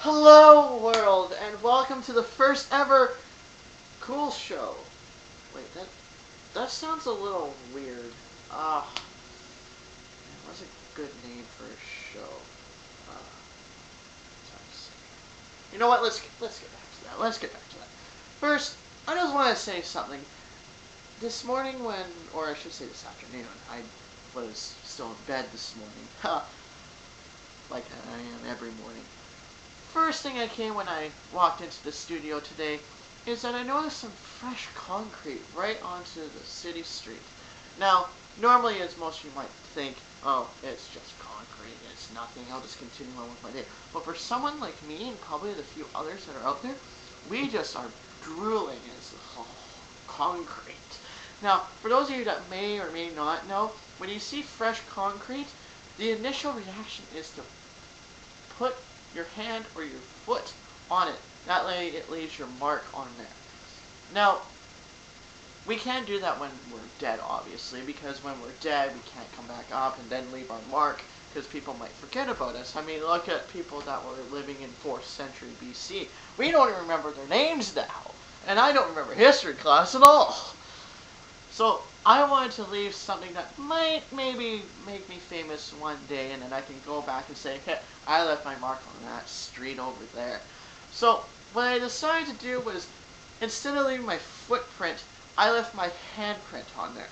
Hello world, and welcome to the first ever Cool Show. Wait, that sounds a little weird. What's a good name for a show? You know what? Let's get back to that. First, I just want to say something. This morning or I should say this afternoon, I was still in bed this morning. Like I am every morning. First thing I came when I walked into the studio today is that I noticed some fresh concrete right onto the city street. Now, normally, as most of you might think, oh, it's just concrete, it's nothing, I'll just continue on with my day. But for someone like me and probably the few others that are out there, we just are drooling as concrete. Now, for those of you that may or may not know, when you see fresh concrete, the initial reaction is to put your hand or your foot on it. That way it leaves your mark on there. Now, we can't do that when we're dead, obviously, because when we're dead, we can't come back up and then leave our mark, because people might forget about us. I mean, look at people that were living in 4th century BC. We don't even remember their names now, and I don't remember history class at all. So, I wanted to leave something that might maybe make me famous one day, and then I can go back and say, hey, I left my mark on that street over there. So, what I decided to do was, instead of leaving my footprint, I left my handprint on there.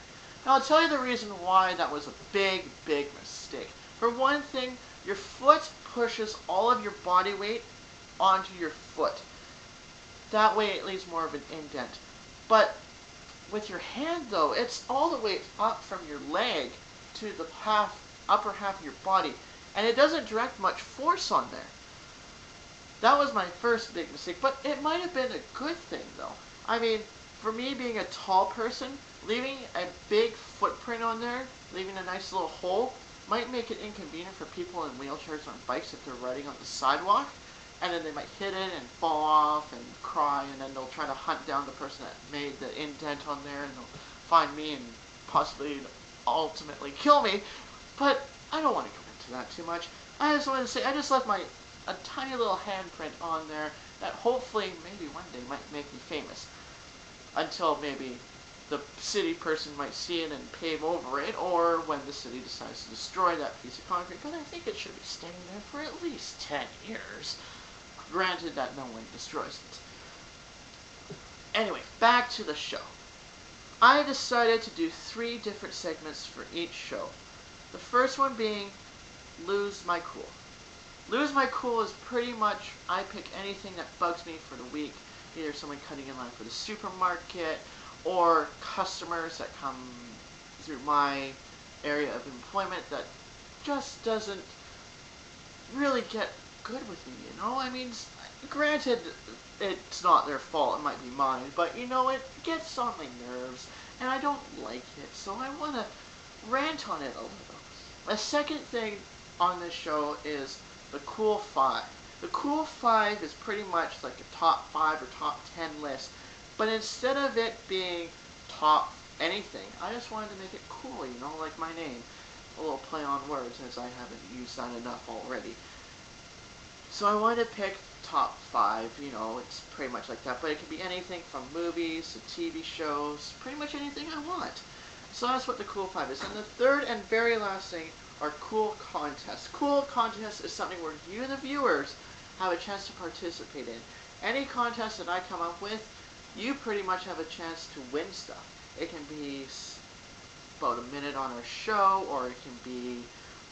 Now, I'll tell you the reason why that was a big, big mistake. For one thing, your foot pushes all of your body weight onto your foot. That way it leaves more of an indent. But with your hand, though, it's all the way up from your leg to the upper half of your body, and it doesn't direct much force on there. That was my first big mistake, but it might have been a good thing, though. I mean, for me being a tall person, leaving a big footprint on there, leaving a nice little hole, might make it inconvenient for people in wheelchairs on bikes if they're riding on the sidewalk, and then they might hit it and fall off and cry, and then they'll try to hunt down the person that made the indent on there, and they'll find me and possibly ultimately kill me. But I don't want to go into that too much. I just wanted to say I just left a tiny little handprint on there that hopefully maybe one day might make me famous. Until maybe the city person might see it and pave over it, or when the city decides to destroy that piece of concrete. But I think it should be staying there for at least 10 years. Granted that no one destroys it. Anyway, back to the show. I decided to do 3 different segments for each show. The first one being Lose My Cool. Lose My Cool is pretty much I pick anything that bugs me for the week. Either someone cutting in line for the supermarket, or customers that come through my area of employment that just doesn't really get good with me, you know? I mean, granted, it's not their fault, it might be mine, but you know, it gets on my nerves, and I don't like it, so I want to rant on it a little. A second thing on this show is the Cool 5. The Cool 5 is pretty much like a top 5 or top 10 list, but instead of it being top anything, I just wanted to make it cool, you know, like my name. A little play on words, as I haven't used that enough already. So I wanted to pick top 5, you know, it's pretty much like that, but it can be anything from movies to TV shows, pretty much anything I want. So that's what the Cool 5 is. And the third and very last thing are Cool Contests. Cool Contests is something where you, the viewers, have a chance to participate in. Any contest that I come up with, you pretty much have a chance to win stuff. It can be about a minute on our show, or it can be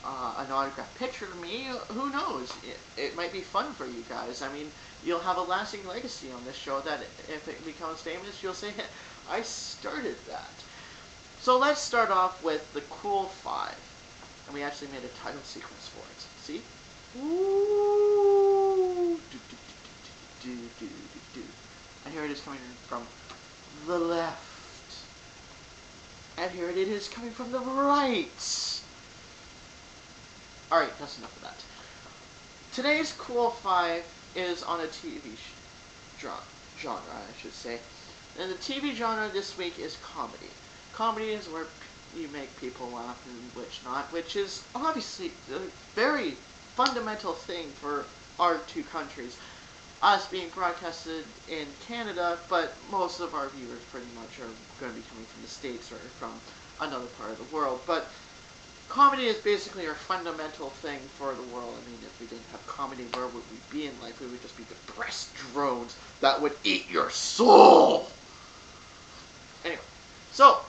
an autographed picture of me. Who knows? It might be fun for you guys. I mean, you'll have a lasting legacy on this show that if it becomes famous, you'll say, hey, I started that. So let's start off with the Cool 5. And we actually made a title sequence for it. See? Ooh. And here it is coming from the left. And here it is coming from the right. Alright, that's enough of that. Today's Cool 5 is on a TV genre, I should say. And the TV genre this week is comedy. Comedy is where you make people laugh and which not, which is obviously a very fundamental thing for our two countries. Us being broadcasted in Canada, but most of our viewers pretty much are going to be coming from the States or from another part of the world. But comedy is basically our fundamental thing for the world. I mean, if we didn't have comedy, where would we be in life? We would just be depressed drones that would eat your soul. Anyway, so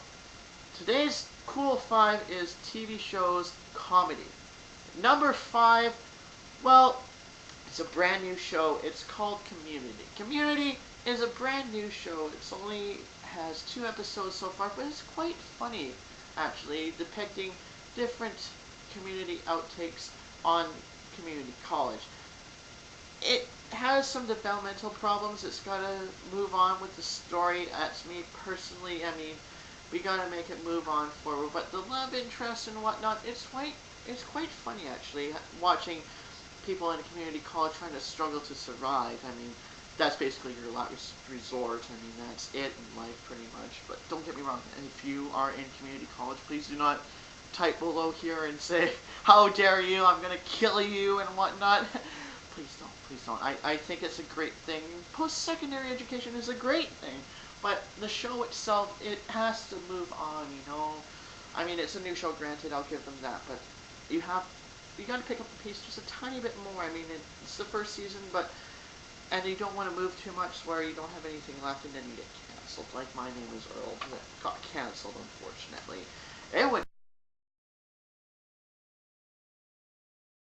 today's Cool 5 is TV shows comedy. Number 5, well, it's a brand new show. It's called Community. Community is a brand new show. It's only has 2 episodes so far, but it's quite funny, actually, depicting different community outtakes on community college. It has some developmental problems. It's got to move on with the story. That's me personally. I mean, we got to make it move on forward. But the love interest and whatnot, it's quite funny, actually, watching people in a community college trying to struggle to survive. I mean, that's basically your last resort. I mean, that's it in life pretty much. But don't get me wrong, if you are in community college, please do not type below here and say, how dare you, I'm going to kill you and whatnot. Please don't, please don't. I think it's a great thing. Post-secondary education is a great thing. But the show itself, it has to move on, you know. I mean, it's a new show, granted, I'll give them that. But you got to pick up the pace just a tiny bit more. I mean, it's the first season, and you don't want to move too much where you don't have anything left and then you get canceled. Like My Name is Earl, that got canceled, unfortunately. It would